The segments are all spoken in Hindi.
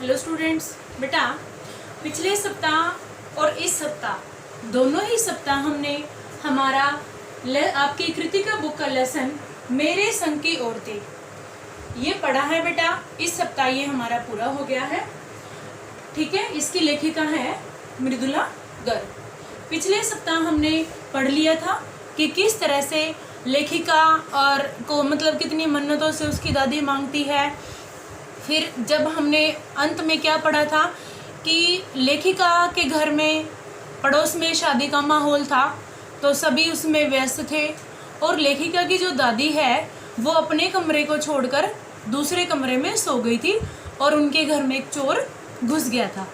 हेलो स्टूडेंट्स, बेटा पिछले सप्ताह और इस सप्ताह दोनों ही सप्ताह हमने हमारा आपकी कृतिका बुक का लेसन मेरे संग की औरतें ये पढ़ा है। बेटा इस सप्ताह ये हमारा पूरा हो गया है। ठीक है, इसकी लेखिका है मृदुला गर्ग। पिछले सप्ताह हमने पढ़ लिया था कि किस तरह से लेखिका और को मतलब कितनी मन्नतों से उसकी दादी मांगती है। फिर जब हमने अंत में क्या पढ़ा था कि लेखिका के घर में पड़ोस में शादी का माहौल था तो सभी उसमें व्यस्त थे और लेखिका की जो दादी है वो अपने कमरे को छोड़कर दूसरे कमरे में सो गई थी और उनके घर में एक चोर घुस गया था।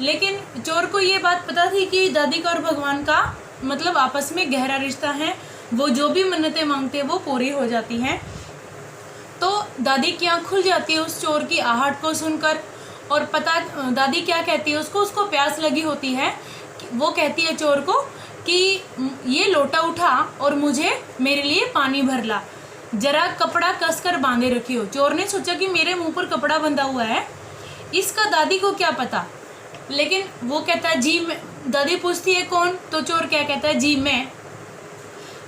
लेकिन चोर को ये बात पता थी कि दादी का और भगवान का मतलब आपस में गहरा रिश्ता है, वो जो भी मन्नतें मांगते हैं वो पूरी हो जाती हैं। तो दादी की आँख खुल जाती है उस चोर की आहट को सुनकर और दादी क्या कहती है उसको प्यास लगी होती है। वो कहती है चोर को कि ये लोटा उठा और मुझे मेरे लिए पानी भर ला, जरा कपड़ा कसकर बांधे रखियो। चोर ने सोचा कि मेरे मुंह पर कपड़ा बंधा हुआ है, इसका दादी को क्या पता। लेकिन वो कहता है जी मैं। दादी पूछती है कौन, तो चोर क्या कहता है जी मैं।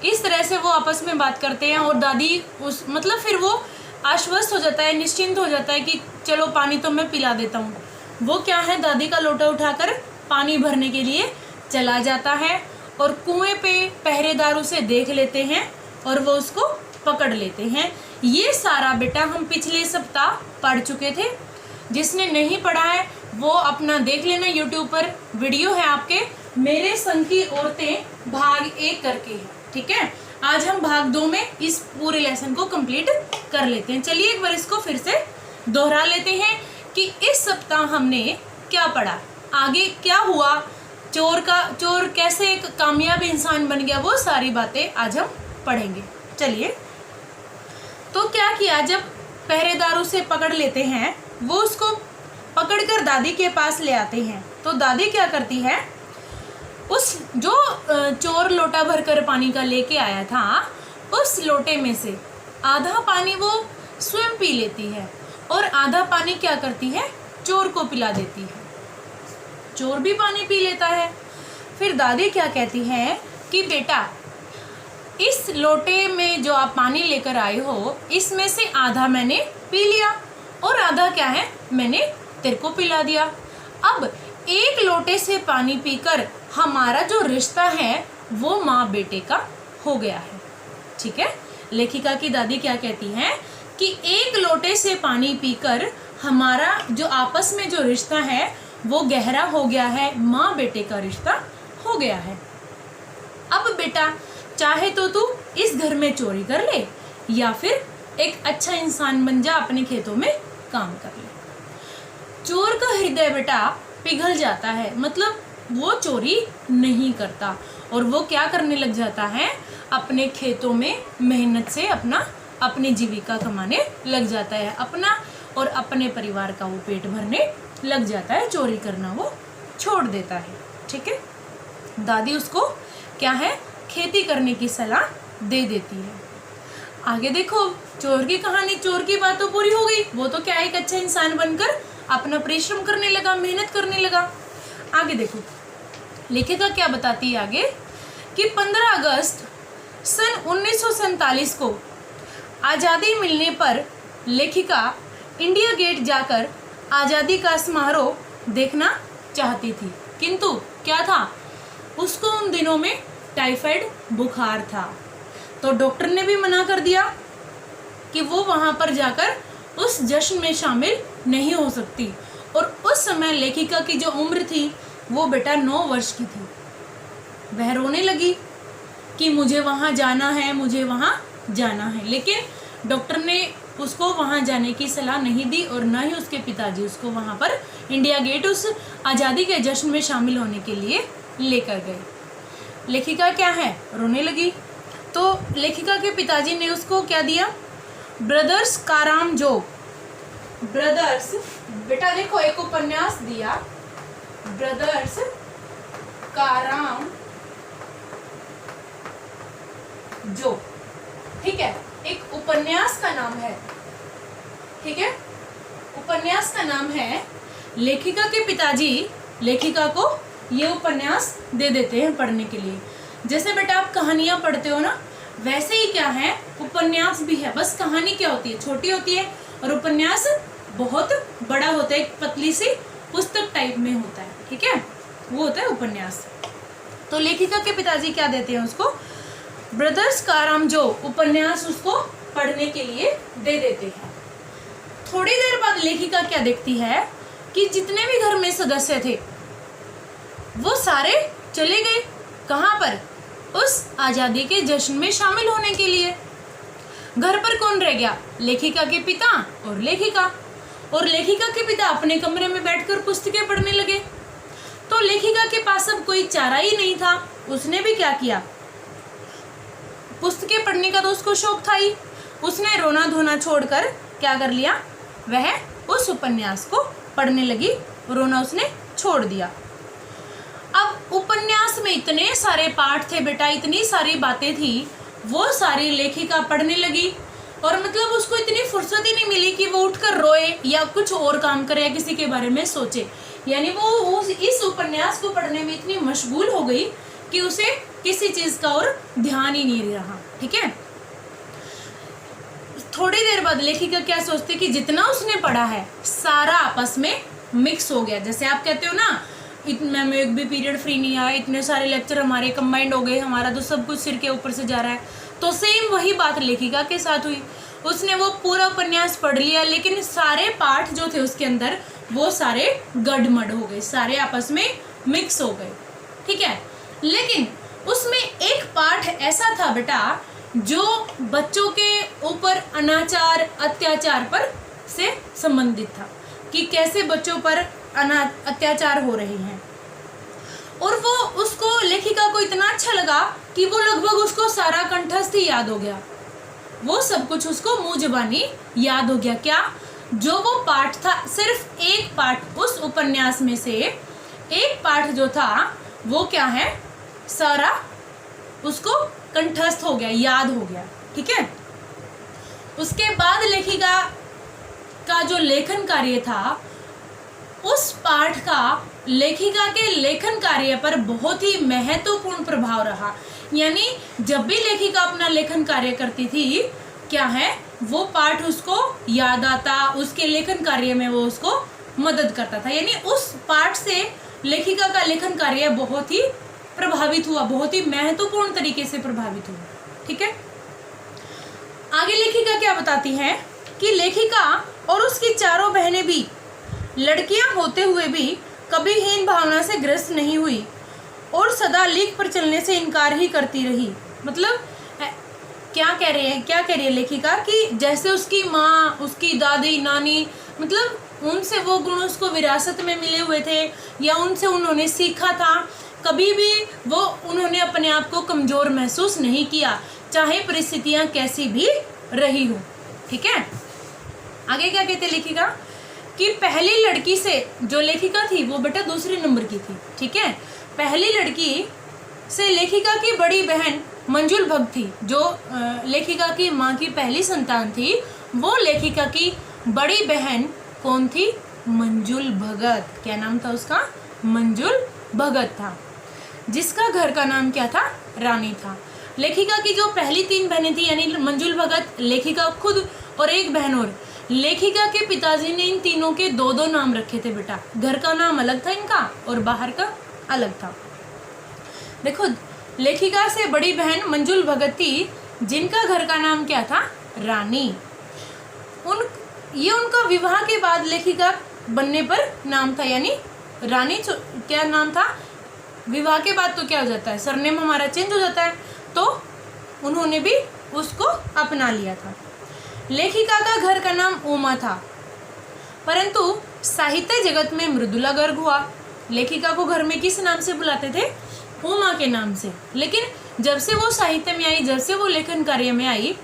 इस तरह से वो आपस में बात करते हैं और दादी फिर वो आश्वस्त हो जाता है, निश्चिंत हो जाता है कि चलो पानी तो मैं पिला देता हूँ। वो क्या है दादी का लोटा उठाकर पानी भरने के लिए चला जाता है और कुएं पे पहरेदार उसे देख लेते हैं और वो उसको पकड़ लेते हैं। ये सारा बेटा हम पिछले सप्ताह पढ़ चुके थे। जिसने नहीं पढ़ा है वो अपना देख लेना, यूट्यूब पर वीडियो है आपके मेरे संग की औरतें भाग 1 करके है। ठीक है, आज हम भाग 2 में इस पूरे लेसन को कंप्लीट कर लेते हैं। चलिए एक बार इसको फिर से दोहरा लेते हैं कि इस सप्ताह हमने क्या पढ़ा, आगे क्या हुआ, चोर कैसे एक कामयाब इंसान बन गया, वो सारी बातें आज हम पढ़ेंगे। चलिए, तो क्या किया, जब पहरेदार उसे पकड़ लेते हैं वो उसको पकड़कर दादी के पास ले आते हैं। तो दादी क्या करती है, उस जो चोर लोटा भरकर पानी का लेके आया था उस लोटे में से आधा पानी वो स्वयं पी लेती है और आधा पानी क्या करती है चोर को पिला देती है। चोर भी पानी पी लेता है। फिर दादी क्या कहती है कि बेटा इस लोटे में जो आप पानी लेकर आए हो इसमें से आधा मैंने पी लिया और आधा क्या है मैंने तेरे को पिला दिया। अब एक लोटे से पानी पीकर हमारा जो रिश्ता है वो माँ बेटे का हो गया है। ठीक है, लेखिका की दादी क्या कहती है कि एक लोटे से पानी पीकर हमारा जो आपस में जो रिश्ता है वो गहरा हो गया है, माँ बेटे का रिश्ता हो गया है। अब बेटा चाहे तो तू इस घर में चोरी कर ले या फिर एक अच्छा इंसान बन जा, अपने खेतों में काम कर ले। चोर का हृदय बेटा पिघल जाता है, मतलब वो चोरी नहीं करता और वो क्या करने लग जाता है, अपने खेतों में मेहनत से अपनी जीविका कमाने लग जाता है, अपना और अपने परिवार का वो पेट भरने लग जाता है। चोरी करना वो छोड़ देता है। ठीक है, दादी उसको क्या है खेती करने की सलाह दे देती है। आगे देखो, चोर की कहानी, चोर की बात तो पूरी हो गई, वो तो क्या एक अच्छा इंसान बनकर अपना परिश्रम करने लगा, मेहनत करने लगा। आगे देखो लेखिका क्या बताती है आगे कि 15 अगस्त सन 1947 को आज़ादी मिलने पर लेखिका इंडिया गेट जाकर आज़ादी का समारोह देखना चाहती थी, किंतु क्या था उसको उन दिनों में टाइफाइड बुखार था तो डॉक्टर ने भी मना कर दिया कि वो वहाँ पर जाकर उस जश्न में शामिल नहीं हो सकती। और उस समय लेखिका की जो उम्र थी वो बेटा 9 वर्ष की थी। वह रोने लगी कि मुझे वहाँ जाना है, मुझे वहाँ जाना है। लेकिन डॉक्टर ने उसको वहाँ जाने की सलाह नहीं दी और ना ही उसके पिताजी उसको वहाँ पर इंडिया गेट उस आज़ादी के जश्न में शामिल होने के लिए लेकर गए। लेखिका क्या है रोने लगी तो लेखिका के पिताजी ने उसको क्या दिया, ब्रदर्स कारामजोग। ब्रदर्स बेटा देखो एक उपन्यास दिया, ब्रदर्स काराम जो। ठीक है, एक उपन्यास का नाम है। ठीक है, उपन्यास का नाम है लेखिका के पिताजी लेखिका को ये उपन्यास दे देते हैं पढ़ने के लिए। जैसे बेटा आप कहानियां पढ़ते हो ना, वैसे ही क्या है उपन्यास भी है। बस कहानी क्या होती है, छोटी होती है, और उपन्यास बहुत बड़ा होता है, एक पतली सी पुस्तक टाइप में होता है, ठीक है, वो होता है उपन्यास। तो लेखिका के पिताजी क्या देते हैं उसको, ब्रदर्स कारामजो उपन्यास उसको पढ़ने के लिए दे देते हैं। थोड़ी देर बाद लेखिका क्या देखती है कि जितने भी घर में सदस्य थे वो सारे चले गए। कहाँ पर, उस आजादी के जश्न में शामिल होने के लिए। घर पर कौन रह गया, लेखिका के पिता और लेखिका। और लेखिका के पिता अपने कमरे में बैठकर पुस्तकें पढ़ने लगे। तो लेखिका के पास अब कोई चारा ही नहीं था। उसने भी क्या किया, पुस्तकें पढ़ने का तो उसको शौक था ही, उसने रोना धोना छोड़कर क्या कर लिया, वह उस उपन्यास को पढ़ने लगी। रोना उसने छोड़ दिया। अब उपन्यास में इतने सारे पाठ थे बेटा, इतनी सारी बातें थी, वो सारी लेखिका पढ़ने लगी। और मतलब उसको इतनी फुर्सत ही नहीं मिली कि वो उठकर रोए या कुछ और काम करे या किसी के बारे में सोचे। यानी वो इस उपन्यास को पढ़ने में इतनी मशगूल हो गई कि उसे किसी चीज का और ध्यान ही नहीं रहा, ठीक है। थोड़ी देर बाद लेखिका क्या सोचती कि जितना उसने पढ़ा है सारा आपस में मिक्स हो गया। जैसे आप कहते हो ना, इतना में एक भी पीरियड फ्री नहीं आया, इतने सारे लेक्चर हमारे कंबाइंड हो गए, हमारा तो सब कुछ सिर के ऊपर से जा रहा है। तो सेम वही बात लेखिका के साथ हुई। उसने वो पूरा उपन्यास पढ़ लिया, लेकिन सारे पाठ जो थे उसके अंदर वो सारे गड़मड़ हो गए, सारे आपस में मिक्स हो गए, ठीक है। लेकिन उसमें एक पाठ ऐसा था बेटा जो बच्चों के ऊपर अनाचार अत्याचार पर से संबंधित था, कि कैसे बच्चों पर अत्याचार हो रहे हैं। और वो उसको लेखिका को इतना अच्छा लगा कि वो लगभग उसको सारा कंठस्थ ही याद हो गया। वो सब कुछ उसको मुंह जुबानी याद हो गया। क्या, जो वो पाठ था, सिर्फ एक पाठ उस उपन्यास में से एक पाठ जो था वो क्या है, सारा उसको कंठस्थ हो गया, याद हो गया, ठीक है। उसके बाद लेखिका का जो लेखन कार्य था, उस पाठ का लेखिका के लेखन कार्य पर बहुत ही महत्वपूर्ण प्रभाव रहा। यानी जब भी लेखिका अपना लेखन कार्य करती थी, क्या है, वो पाठ उसको याद आता, उसके लेखन कार्य में वो उसको मदद करता था। यानी उस पाठ से लेखिका का लेखन कार्य बहुत ही प्रभावित हुआ, बहुत ही महत्वपूर्ण तरीके से प्रभावित हुआ, ठीक है। आगे लेखिका क्या बताती है कि लेखिका और उसकी चारों बहनें भी लड़कियां होते हुए भी कभी हीन भावना से ग्रस्त नहीं हुई और सदा लीक पर चलने से इनकार ही करती रही। मतलब क्या कह रही है लेखिका कि जैसे उसकी माँ, उसकी दादी, नानी, मतलब उनसे वो गुण उसको विरासत में मिले हुए थे या उनसे उन्होंने सीखा था, कभी भी वो उन्होंने अपने आप को कमज़ोर महसूस नहीं किया, चाहे परिस्थितियाँ कैसी भी रही हो, ठीक है। आगे क्या कहते लेखिका कि पहली लड़की से, जो लेखिका थी वो बेटा दूसरे नंबर की थी, ठीक है। पहली लड़की से लेखिका की बड़ी बहन मंजुल भगत थी, जो लेखिका की माँ की पहली संतान थी। वो लेखिका की बड़ी बहन कौन थी, मंजुल भगत। क्या नाम था उसका, मंजुल भगत था, जिसका घर का नाम क्या था, रानी था। लेखिका की जो पहली 3 बहनें थी, यानी मंजुल भगत, लेखिका खुद और एक बहन और, लेखिका के पिताजी ने इन तीनों के 2-2 नाम रखे थे बेटा। घर का नाम अलग था इनका और बाहर का अलग था। देखो, लेखिका से बड़ी बहन मंजुल भगत थी, जिनका घर का नाम क्या था, रानी। ये उनका विवाह के बाद लेखिका बनने पर नाम था, यानी रानी क्या नाम था, विवाह के बाद तो क्या हो जाता है, सरनेम हमारा चेंज हो जाता है, तो उन्होंने भी उसको अपना लिया था। लेखिका का घर का नाम उमा था, परंतु साहित्य जगत में मृदुला गर्ग हुआ। लेखिका को घर में किस नाम से बुलाते थे, उमा के नाम से। लेकिन जब से वो साहित्य में आई, जब से वो लेखन कार्य में आई,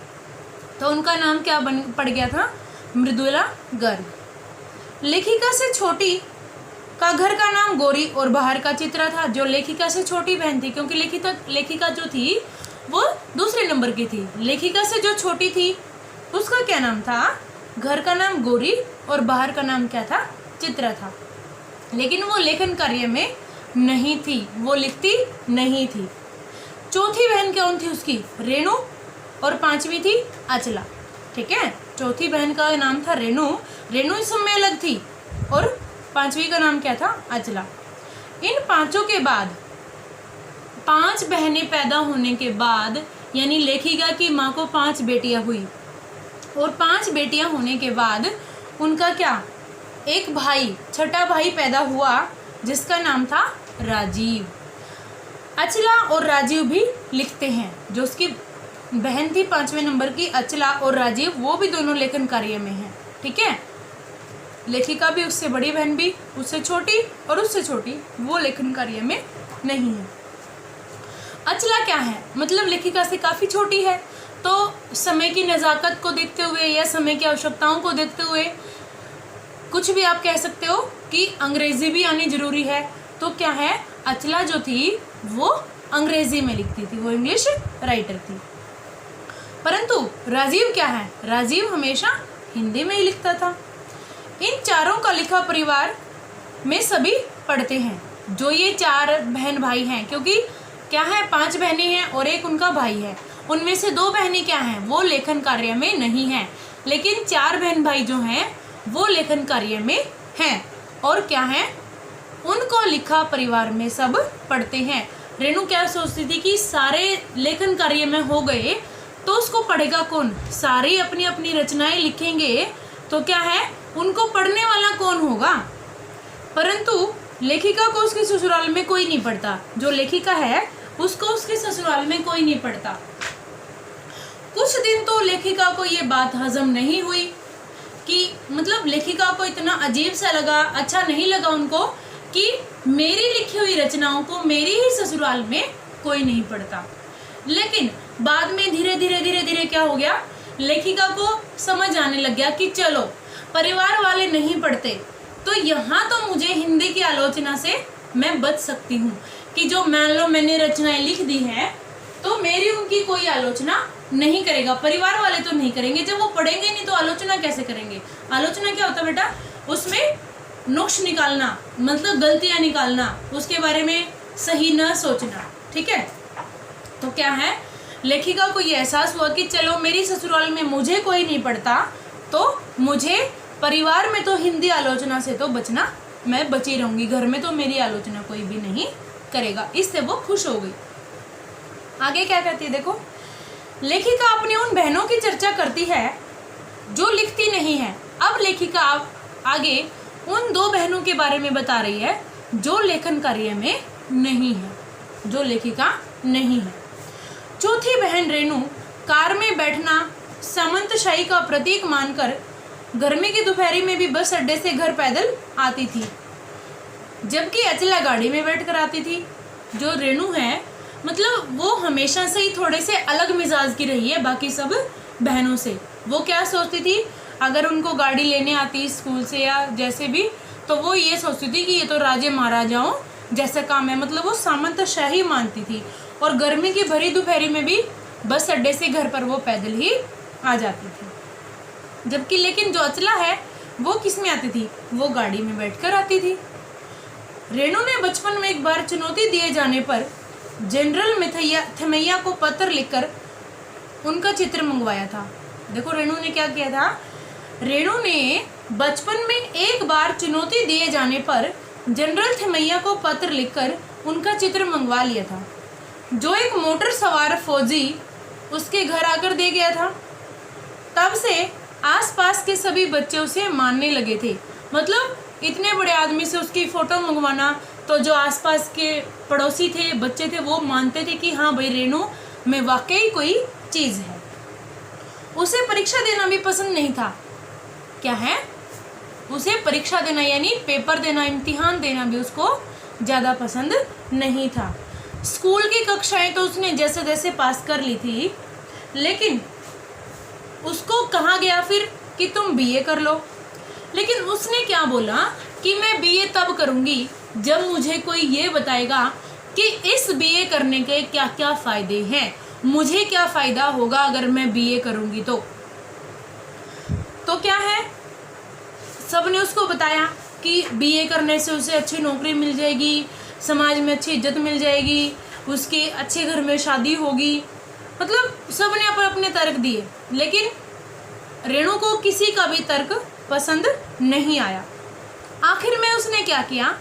तो उनका नाम क्या पड़ गया था, मृदुला गर्ग। लेखिका से छोटी का घर का नाम गौरी और बाहर का चित्रा था, जो लेखिका से छोटी बहन थी, क्योंकि लेखिका जो थी वो दूसरे नंबर की थी। लेखिका से जो छोटी थी उसका क्या नाम था, घर का नाम गौरी और बाहर का नाम क्या था, चित्रा था। लेकिन वो लेखन कार्य में नहीं थी, वो लिखती नहीं थी। चौथी बहन कौन थी उसकी? रेणु, और पांचवी थी अचला। ठीक है, चौथी बहन का नाम था रेणु, रेणु इस समय अलग थी, और पांचवी का नाम क्या था? अचला। इन पांचों के बाद 5 बहनें पैदा होने के बाद, यानी लेखिका की माँ को 5 बेटियां हुई, और 5 बेटियां होने के बाद उनका क्या, एक भाई, छठा भाई पैदा हुआ जिसका नाम था राजीव। अचला और राजीव भी लिखते हैं। जो उसकी बहन थी 5वें नंबर की अचला, और राजीव, वो भी दोनों लेखन कार्य में हैं। ठीक है, लेखिका भी उससे बड़ी, बहन भी उससे छोटी, और उससे छोटी, वो लेखन कार्य में नहीं है। अचला क्या है, मतलब लेखिका से काफ़ी छोटी है, तो समय की नज़ाकत को देखते हुए या समय की आवश्यकताओं को देखते हुए कुछ भी आप कह सकते हो कि अंग्रेजी भी आनी जरूरी है। तो क्या है, अचला जो थी वो अंग्रेजी में लिखती थी, वो इंग्लिश राइटर थी। परंतु राजीव क्या है, राजीव हमेशा हिंदी में ही लिखता था। इन चारों का लिखा परिवार में सभी पढ़ते हैं। जो ये 4 बहन भाई हैं, क्योंकि क्या है, 5 बहनें हैं और एक उनका भाई है, उनमें से 2 बहनें क्या हैं, वो लेखन कार्य में नहीं हैं, लेकिन 4 बहन भाई जो हैं वो लेखन कार्य में हैं। और क्या है, उनको लिखा परिवार में सब पढ़ते हैं। रेणु क्या सोचती थी कि सारे लेखन कार्य में हो गए तो उसको पढ़ेगा कौन, सारी अपनी अपनी रचनाएं लिखेंगे तो क्या है, उनको पढ़ने वाला कौन होगा। परंतु लेखिका को उसके ससुराल में कोई नहीं पढ़ता, जो लेखिका है उसको उसके ससुराल में कोई नहीं पढ़ता। कुछ दिन तो लेखिका को ये बात हजम नहीं हुई कि मतलब लेखिका को इतना अजीब सा लगा, अच्छा नहीं लगा उनको कि मेरी लिखी हुई रचनाओं को मेरी ही ससुराल में कोई नहीं पढ़ता। लेकिन बाद में धीरे धीरे क्या हो गया, लेखिका को समझ आने लग गया कि चलो परिवार वाले नहीं पढ़ते तो यहाँ तो मुझे हिंदी की आलोचना से मैं बच सकती हूँ, कि जो मान लो मैंने रचनाएं लिख दी है तो मेरी उनकी कोई आलोचना नहीं करेगा, परिवार वाले तो नहीं करेंगे, जब वो पढ़ेंगे नहीं तो आलोचना कैसे करेंगे। आलोचना क्या होता है बेटा, उसमें नुक्स निकालना, मतलब गलतियां निकालना, उसके बारे में सही न सोचना। ठीक है, तो क्या है, लेखिका को ये एहसास हुआ कि चलो मेरी ससुराल में मुझे कोई नहीं पढ़ता तो मुझे परिवार में तो हिंदी आलोचना से तो बचना, मैं बची रहूंगी, घर में तो मेरी आलोचना कोई भी नहीं करेगा। इससे वो खुश हो गई। आगे क्या कहती है देखो, लेखिका अपनी उन बहनों की चर्चा करती है जो लिखती नहीं है। अब लेखिका आगे उन 2 बहनों के बारे में बता रही है जो लेखन कार्य में नहीं है, जो लेखिका नहीं है। चौथी बहन रेणु कार में बैठना सामंतशाही का प्रतीक मानकर गर्मी की दोपहरी में भी बस अड्डे से घर पैदल आती थी, जबकि अचला गाड़ी में बैठकर आती थी। जो रेणु है मतलब वो हमेशा से ही थोड़े से अलग मिजाज की रही है बाकी सब बहनों से। वो क्या सोचती थी, अगर उनको गाड़ी लेने आती स्कूल से या जैसे भी, तो वो ये सोचती थी कि ये तो राजे महाराजाओं जैसा काम है, मतलब वो सामंतशाही मानती थी। और गर्मी की भरी दोपहरी में भी बस अड्डे से घर पर वो पैदल ही आ जाती थी। जबकि लेकिन जो अचला है वो किस में आती थी, वो गाड़ी में बैठकर आती थी। रेणु ने बचपन में एक बार चुनौती दिए जाने पर जनरल थमैया को पत्र लिखकर उनका चित्र मंगवाया था। देखो रेणु ने क्या किया था, रेणु ने बचपन में एक बार चुनौती दिए जाने पर जनरल थमैया को पत्र लिखकर उनका चित्र मंगवा लिया था, जो एक मोटर सवार फौजी उसके घर आकर दे गया था। तब से आसपास के सभी बच्चे उसे मानने लगे थे। मतलब इतने बड़े आदमी से उसकी फ़ोटो मंगवाना, तो जो आसपास के पड़ोसी थे, बच्चे थे, वो मानते थे कि हाँ भाई रेणु में वाकई कोई चीज़ है। उसे परीक्षा देना भी पसंद नहीं था। क्या है, उसे परीक्षा देना यानी पेपर देना, इम्तिहान देना भी उसको ज़्यादा पसंद नहीं था। स्कूल की कक्षाएं तो उसने जैसे तैसे पास कर ली थी, लेकिन उसको कहा गया फिर कि तुम बीए कर लो। लेकिन उसने क्या बोला कि मैं बीए तब करूँगी जब मुझे कोई ये बताएगा कि इस बीए करने के क्या क्या फ़ायदे हैं, मुझे क्या फ़ायदा होगा अगर मैं बीए करूँगी तो क्या है, सब ने उसको बताया कि बीए करने से उसे अच्छी नौकरी मिल जाएगी, समाज में अच्छी इज्जत मिल जाएगी, उसके अच्छे घर में शादी होगी। मतलब सब ने अपने अपने तर्क दिए, लेकिन रेणु को किसी का भी तर्क पसंद नहीं आया। आखिर में उसने क्या किया,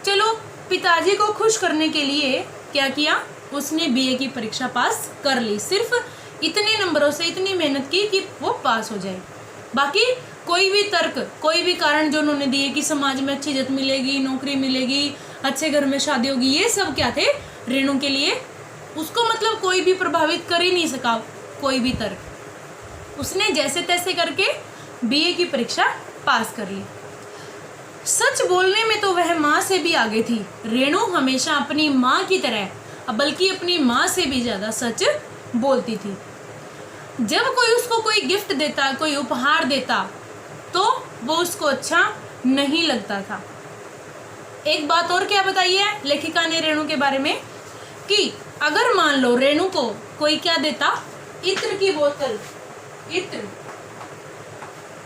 चलो पिताजी को खुश करने के लिए क्या किया, उसने बीए की परीक्षा पास कर ली। सिर्फ इतने नंबरों से इतनी मेहनत की कि वो पास हो जाए। बाकी कोई भी तर्क, कोई भी कारण जो उन्होंने दिए कि समाज में अच्छी इज्जत मिलेगी, नौकरी मिलेगी, अच्छे घर में शादी होगी, ये सब क्या थे रेणु के लिए, उसको मतलब कोई भी प्रभावित कर ही नहीं सका कोई भी तर्क। उसने जैसे तैसे करके बीए की परीक्षा पास कर ली। सच बोलने में तो वह माँ से भी आगे थी। रेणु हमेशा अपनी माँ की तरह, बल्कि अपनी माँ से भी ज़्यादा सच बोलती थी। जब कोई उसको कोई गिफ्ट देता, कोई उपहार देता, तो वो उसको अच्छा नहीं लगता था। एक बात और क्या बताई है लेखिका ने रेणु के बारे में, कि अगर मान लो रेणु को कोई क्या देता, इत्र की बोतल, इत्र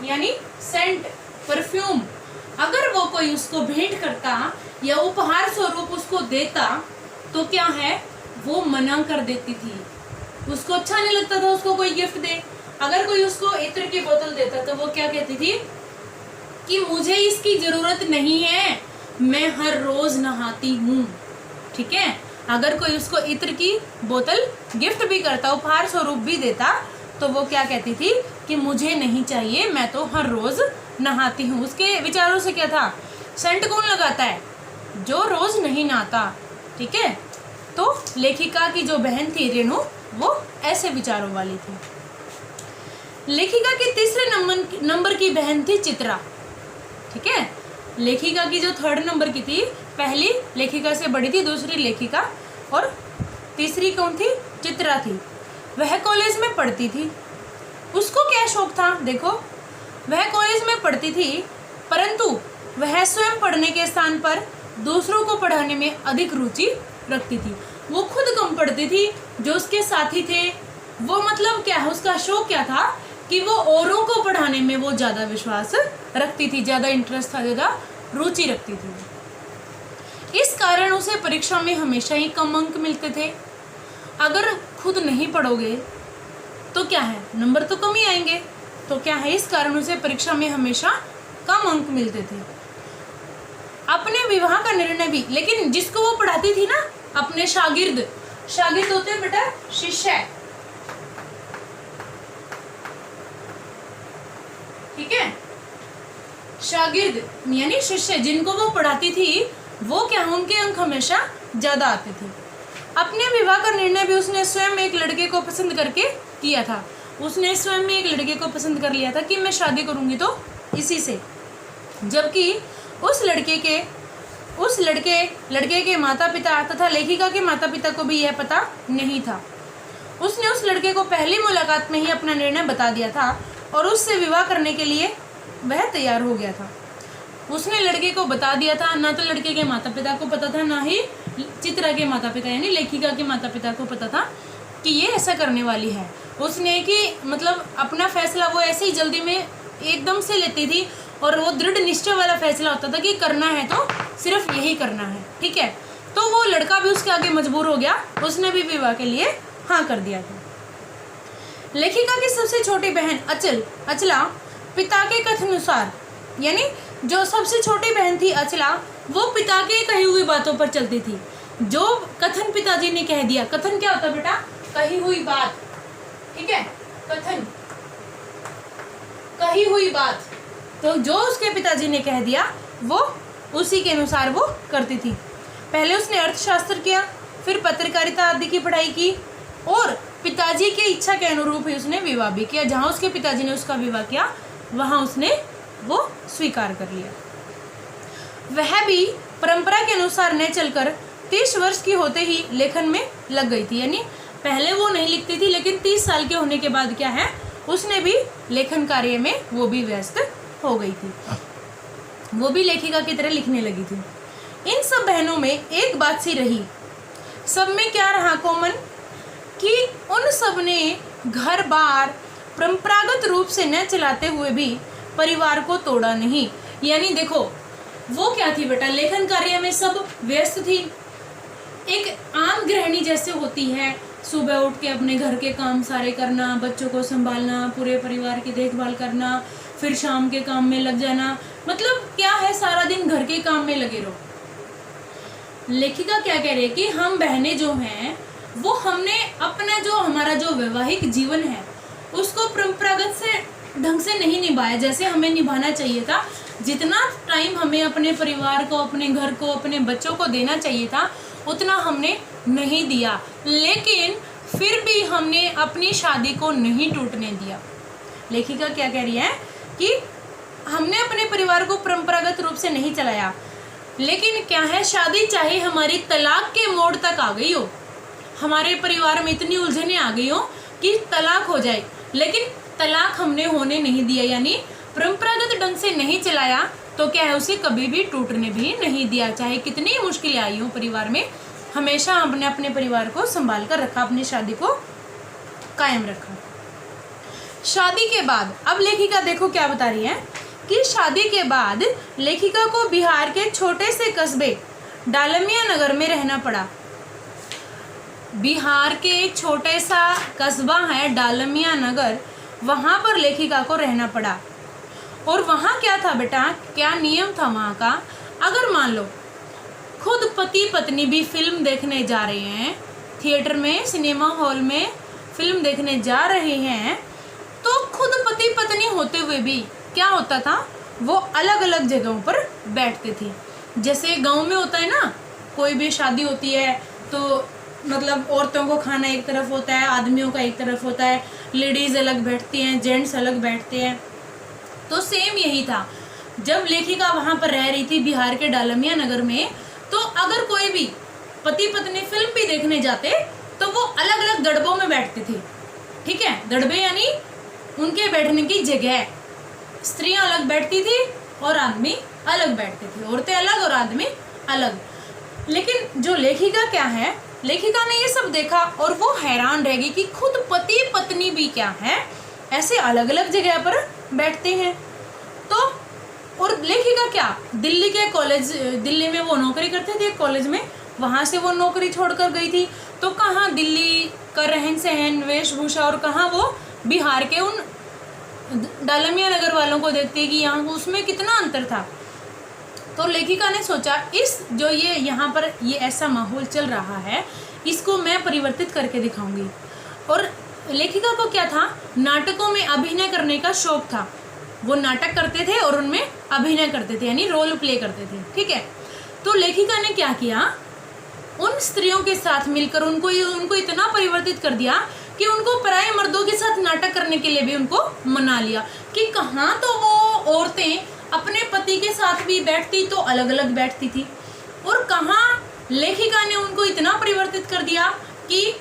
यानी सेंट, परफ्यूम, अगर वो कोई उसको भेंट करता या उपहार स्वरूप उसको देता, तो क्या है, वो मना कर देती थी। उसको अच्छा नहीं लगता था उसको कोई गिफ्ट दे। अगर कोई उसको इत्र की बोतल देता तो वो क्या कहती थी कि मुझे इसकी जरूरत नहीं है, मैं हर रोज नहाती हूँ। ठीक है, अगर कोई उसको इत्र की बोतल गिफ्ट भी करता, उपहार स्वरूप भी देता, तो वो क्या कहती थी कि मुझे नहीं चाहिए, मैं तो हर रोज नहाती हूँ। उसके विचारों से क्या था, सेंट कौन लगाता है, जो रोज नहीं नहाता। ठीक है, तो लेखिका की जो बहन थी रेणु, वो ऐसे विचारों वाली थी। लेखिका की तीसरे नंबर की बहन थी चित्रा। ठीक है, लेखिका की जो थर्ड नंबर की थी, पहली लेखिका से बड़ी थी, दूसरी लेखिका, और तीसरी कौन थी, चित्रा थी। वह कॉलेज में पढ़ती थी। उसको क्या शौक था, देखो, वह कॉलेज में पढ़ती थी, परंतु वह स्वयं पढ़ने के स्थान पर दूसरों को पढ़ाने में अधिक रुचि रखती थी। वो खुद कम पढ़ती थी, जो उसके साथी थे वो मतलब क्या है, उसका शौक क्या था कि वो औरों को पढ़ाने में वो ज़्यादा विश्वास रखती थी, ज़्यादा इंटरेस्ट था, ज़्यादा रुचि रखती थी। इस कारण उसे परीक्षा में हमेशा ही कम अंक मिलते थे। अगर खुद नहीं पढ़ोगे तो क्या है, नंबर तो कम ही आएंगे। तो क्या है, इस कारण उसे परीक्षा में हमेशा कम अंक मिलते थे। अपने विवाह का निर्णय भी, लेकिन जिसको वो पढ़ाती थी ना, अपने शागिर्द, शागिर्द होते हैं बेटा शिष्य, ठीक है, शागिर्द यानी शिष्य, जिनको वो पढ़ाती थी, वो क्या, उनके अंक हमेशा ज्यादा आते थे। अपने विवाह का निर्णय भी उसने स्वयं एक लड़के को पसंद करके किया था। उसने स्वयं में एक लड़के को पसंद कर लिया था कि मैं शादी करूंगी तो इसी से, जबकि उस लड़के के माता पिता तथा लेखिका के माता पिता को भी यह पता नहीं था। उसने उस लड़के को पहली मुलाकात में ही अपना निर्णय बता दिया था और उससे विवाह करने के लिए वह तैयार हो गया था। उसने लड़के को बता दिया था, ना तो लड़के के माता पिता को पता था, ना ही चित्रा के माता पिता यानी लेखिका के माता पिता को पता था कि ये ऐसा करने वाली है। उसने कि मतलब अपना फैसला वो ऐसे ही जल्दी में एकदम से लेती थी, और वो दृढ़ निश्चय वाला फैसला होता था कि करना है तो सिर्फ यही करना है। ठीक है, तो वो लड़का भी उसके आगे मजबूर हो गया, उसने भी विवाह के लिए हाँ कर दिया था। लेखिका की सबसे छोटी बहन अचला पिता के कथन अनुसार, यानी जो सबसे छोटी बहन थी अचला, वो पिता के कही हुई बातों पर चलती थी। जो कथन पिताजी ने कह दिया, कथन क्या होता है बेटा, कही हुई बात। ठीक है, कथन, कही हुई बात, तो जो उसके पिताजी ने कह दिया वो उसी के अनुसार वो करती थी। पहले उसने अर्थशास्त्र किया, फिर पत्रकारिता आदि की पढ़ाई की, और पिताजी की इच्छा के अनुरूप ही उसने विवाह भी किया। जहाँ उसके पिताजी ने उसका विवाह किया, वहाँ उसने वो स्वीकार कर लिया। वह भी परंपरा के अनुसार न चलकर 30 वर्ष की होते ही लेखन में लग गई थी। यानी पहले वो नहीं लिखती थी, लेकिन 30 साल के होने के बाद क्या है, उसने भी लेखन कार्य में वो भी व्यस्त हो गई थी, वो भी लेखिका की तरह लिखने लगी थी। इन सब बहनों में एक बात सी रही, सब में क्या रहा कॉमन, कि उन सब ने घर बार परंपरागत रूप से न चलाते हुए भी परिवार को तोड़ा नहीं। यानी देखो, वो क्या थी बेटा, लेखन कार्य में सब व्यस्त थी। एक आम गृहिणी जैसे होती है, सुबह उठ के अपने घर के काम सारे करना, बच्चों को संभालना, पूरे परिवार की देखभाल करना, फिर शाम के काम में लग जाना, मतलब क्या है, सारा दिन घर के काम में लगे रहो। लेखिका क्या कह रही है कि हम बहनें जो हैं वो हमने अपना जो हमारा जो वैवाहिक जीवन है उसको परंपरागत से ढंग से नहीं निभाया जैसे हमें निभाना चाहिए था। जितना टाइम हमें अपने परिवार को, अपने घर को, अपने बच्चों को देना चाहिए था उतना हमने नहीं दिया, लेकिन फिर भी हमने अपनी शादी को नहीं टूटने दिया। लेखिका क्या कह रही है कि हमने अपने परिवार को परंपरागत रूप से नहीं चलाया, लेकिन क्या है, शादी चाहे हमारी तलाक के मोड़ तक आ गई हो, हमारे परिवार में इतनी उलझने आ गई हो कि तलाक हो जाए, लेकिन तलाक हमने होने नहीं दिया, यानी परंपरागत ढंग से नहीं चलाया, तो क्या है, उसे कभी भी टूटने भी नहीं दिया। चाहे कितनी मुश्किलें आई हो परिवार में, हमेशा हमने अपने परिवार को संभाल कर रखा, अपनी शादी को कायम रखा। शादी के बाद अब लेखिका देखो क्या बता रही है कि शादी के बाद लेखिका को बिहार के छोटे से कस्बे डालमिया नगर में रहना पड़ा। बिहार के एक छोटे सा कस्बा है डालमिया नगर, वहाँ पर लेखिका को रहना पड़ा। और वहाँ क्या था बेटा, क्या नियम था वहाँ का, अगर मान लो खुद पति पत्नी भी फिल्म देखने जा रहे हैं, थिएटर में, सिनेमा हॉल में फिल्म देखने जा रहे हैं, तो खुद पति पत्नी होते हुए भी क्या होता था, वो अलग अलग जगहों पर बैठते थे। जैसे गांव में होता है ना, कोई भी शादी होती है तो मतलब औरतों को खाना एक तरफ होता है, आदमियों का एक तरफ होता है, लेडीज अलग बैठती हैं, जेंट्स अलग बैठते हैं। तो सेम यही था, जब लेखिका वहाँ पर रह रही थी बिहार के डालमिया नगर में, तो अगर कोई भी पति पत्नी फिल्म भी देखने जाते तो वो अलग अलग दड़बों में बैठते थे। ठीक है, दड़बे यानी उनके बैठने की जगह, स्त्रियां अलग बैठती थी और आदमी अलग बैठते थे, औरतें अलग और आदमी अलग। लेकिन जो लेखिका क्या है, लेखिका ने ये सब देखा और वो हैरान रह गई कि खुद पति पत्नी भी क्या है ऐसे अलग अलग जगह पर बैठते हैं। तो और लेखिका क्या, दिल्ली के कॉलेज, दिल्ली में वो नौकरी करते थे कॉलेज में, वहाँ से वो नौकरी छोड़कर गई थी, तो कहाँ दिल्ली का रहन सहन, वेशभूषा, और कहाँ वो बिहार के उन डालमिया नगर वालों को देखती है कि यहाँ उसमें कितना अंतर था। तो लेखिका ने सोचा इस जो ये यहाँ पर ये ऐसा माहौल चल रहा है, इसको मैं परिवर्तित करके दिखाऊंगी। और लेखिका को क्या था, नाटकों में अभिनय करने का शौक था, वो नाटक करते थे और उनमें अभिनय करते थे, यानी रोल प्ले करते थे। ठीक है, तो लेखिका ने क्या किया, उन स्त्रियों के साथ मिलकर उनको इतना परिवर्तित कर दिया कि उनको पराये मर्दों के साथ नाटक करने के लिए भी उनको मना लिया कि कहाँ तो वो औरतें अपने पति के साथ भी बैठती तो अलग अलग बैठती थी, और कहाँ लेखिका ने उनको इतना परिवर्तित कर दिया कि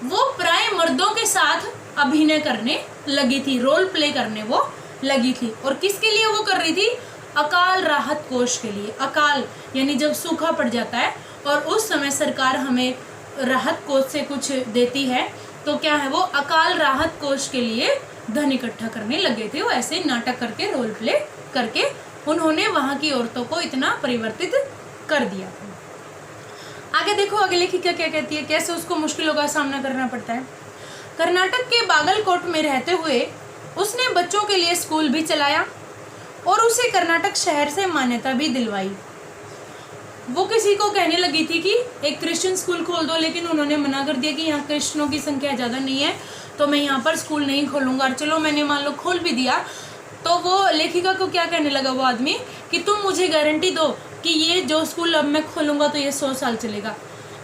वो पराये मर्दों के साथ अभिनय करने लगी थी, रोल प्ले करने वो लगी थी। और किसके लिए वो कर रही थी, अकाल राहत कोष के लिए। अकाल यानी जब सूखा पड़ जाता है और उस समय सरकार हमें राहत कोष से कुछ देती है, तो क्या है, वो अकाल राहत कोष के लिए धन इकट्ठा करने लगे थे। वो ऐसे नाटक करके, रोल प्ले करके उन्होंने वहाँ की औरतों को इतना परिवर्तित कर दिया। आगे देखो, आगे लेखिका क्या कहती है, कैसे उसको मुश्किलों का सामना करना पड़ता है। कर्नाटक के बागलकोट में रहते हुए उसने बच्चों के लिए स्कूल भी चलाया और उसे कर्नाटक शहर से मान्यता भी दिलवाई। वो किसी को कहने लगी थी कि एक क्रिश्चियन स्कूल खोल दो, लेकिन उन्होंने मना कर दिया कि यहाँ क्रिश्चियनों की संख्या ज़्यादा नहीं है, तो मैं यहाँ पर स्कूल नहीं खोलूँगा। और चलो मैंने मान लो खोल भी दिया, तो वो लेखिका को क्या कहने लगा वो आदमी कि तुम मुझे गारंटी दो कि ये जो स्कूल अब मैं खोलूँगा तो ये 100 साल चलेगा।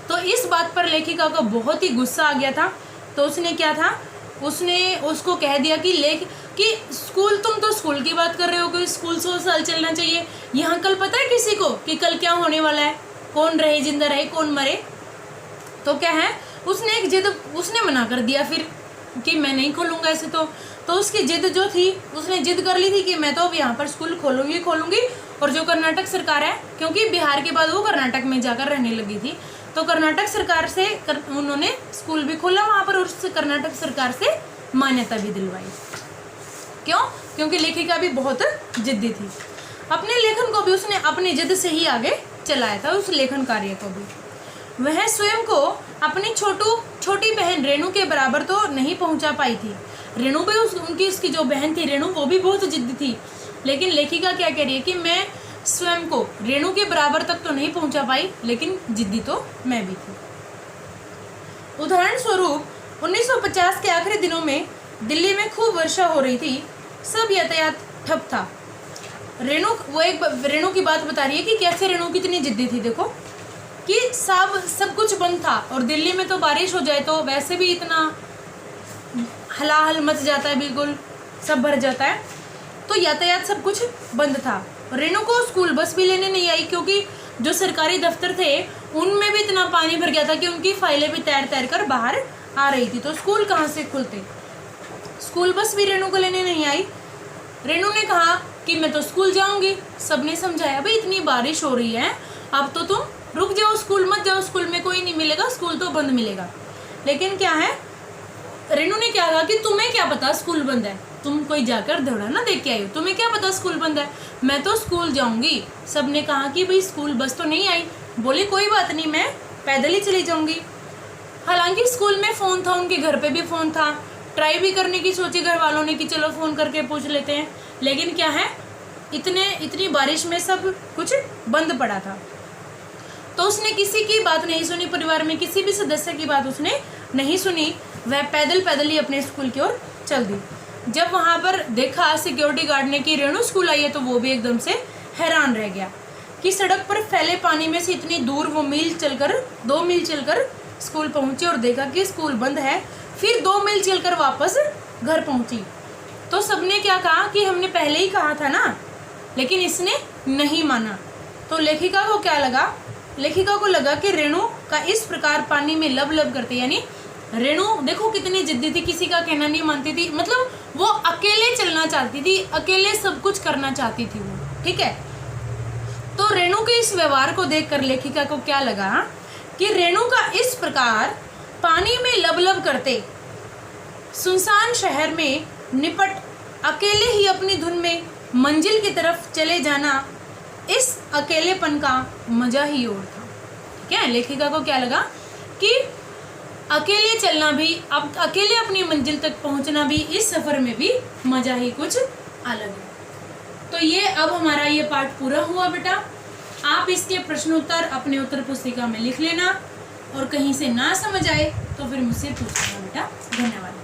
तो इस बात पर लेखिका को बहुत ही गुस्सा आ गया था। तो उसने क्या था, उसने उसको कह दिया कि स्कूल, तुम तो स्कूल की बात कर रहे हो कि स्कूल 100 साल चलना चाहिए, यहाँ कल पता है किसी को कि कल क्या होने वाला है, कौन रहे, जिंदा रहे, कौन मरे। तो क्या है, उसने एक जिद, उसने मना कर दिया फिर कि मैं नहीं खोलूँगा ऐसे। तो उसकी जिद जो थी, उसने जिद कर ली थी कि मैं तो अब यहाँ पर स्कूल खोलूँगी। और जो कर्नाटक सरकार है, क्योंकि बिहार के बाद वो कर्नाटक में जाकर रहने लगी थी, तो कर्नाटक सरकार से उन्होंने स्कूल भी खोला वहाँ पर, और उससे कर्नाटक सरकार से मान्यता भी दिलवाई। क्यों? क्योंकि लेखिका भी बहुत जिद्दी थी। अपने लेखन को भी उसने अपनी जिद से ही आगे चलाया था, उस लेखन कार्य को भी। वह स्वयं को अपनी छोटी बहन रेणु के बराबर तो नहीं पहुंचा पाई थी। रेणु भी उसकी जो बहन थी रेणु, वो भी बहुत जिद्दी थी। लेकिन लेखिका क्या कह रही है कि मैं स्वयं को रेणु के बराबर तक तो नहीं पहुंचा पाई, लेकिन जिद्दी तो मैं भी थी। उदाहरण स्वरूप 1950 के आखिरी दिनों में दिल्ली में खूब वर्षा हो रही थी, सब यातायात ठप था। रेणु की बात बता रही है कि कैसे रेणु कितनी जिद्दी थी। देखो कि सब कुछ बंद था, और दिल्ली में तो बारिश हो जाए तो वैसे भी इतना हलाहल मच जाता है, बिल्कुल सब भर जाता है, तो यातायात सब कुछ बंद था। रेणु को स्कूल बस भी लेने नहीं आई, क्योंकि जो सरकारी दफ्तर थे उनमें भी इतना पानी भर गया था कि उनकी फाइलें भी तैर कर बाहर आ रही थी, तो स्कूल कहाँ से खुलते। स्कूल बस भी रेणु को लेने नहीं आई। रेणु ने कहा कि मैं तो स्कूल जाऊंगी। सबने समझाया भाई इतनी बारिश हो रही है, अब तो तुम रुक जाओ, स्कूल मत जाओ, स्कूल में कोई नहीं मिलेगा, स्कूल तो बंद मिलेगा। लेकिन क्या है, रेणु ने क्या कहा कि तुम्हें क्या पता स्कूल बंद है, तुम कोई जाकर दौड़ा ना देख के आई हो, तुम्हें क्या पता स्कूल बंद है, मैं तो स्कूल जाऊंगी। सबने कहा कि भाई स्कूल बस तो नहीं आई। बोली कोई बात नहीं, मैं पैदल ही चली जाऊंगी। हालांकि स्कूल में फ़ोन था, उनके घर पे भी फ़ोन था, ट्राई भी करने की सोची घर वालों ने कि चलो फ़ोन करके पूछ लेते हैं, लेकिन क्या है इतनी बारिश में सब कुछ बंद पड़ा था। तो उसने किसी की बात नहीं सुनी, परिवार में किसी भी सदस्य की बात उसने नहीं सुनी। वह पैदल ही अपने स्कूल की ओर चल दी। जब वहाँ पर देखा सिक्योरिटी गार्ड ने कि रेणु स्कूल आई है, तो वो भी एकदम से हैरान रह गया कि सड़क पर फैले पानी में से इतनी दूर वो 2 मील चलकर स्कूल पहुंची और देखा कि स्कूल बंद है। फिर 2 मील चलकर वापस घर पहुंची। तो सबने क्या कहा कि हमने पहले ही कहा था ना, लेकिन इसने नहीं माना। तो लेखिका को क्या लगा, लेखिका को लगा कि रेणु का इस प्रकार पानी में लब करते, यानी रेणु देखो कितनी जिद्दी थी, किसी का कहना नहीं मानती थी, मतलब वो अकेले चलना चाहती थी, अकेले सब कुछ करना चाहती थी वो, ठीक है। तो रेणु के इस व्यवहार को देखकर लेखिका को क्या लगा कि रेणु का इस प्रकार पानी में लब करते, सुनसान शहर में निपट अकेले ही अपनी धुन में मंजिल की तरफ चले जाना, इस अकेलेपन का मजा ही और था। ठीक है, लेखिका को क्या लगा कि अकेले चलना भी, अब अकेले अपनी मंजिल तक पहुंचना भी, इस सफर में भी मजा ही कुछ अलग है। तो ये अब हमारा ये पाठ पूरा हुआ बेटा। आप इसके प्रश्न उत्तर अपने उत्तर पुस्तिका में लिख लेना, और कहीं से ना समझ आए तो फिर मुझसे पूछ लेना बेटा। धन्यवाद।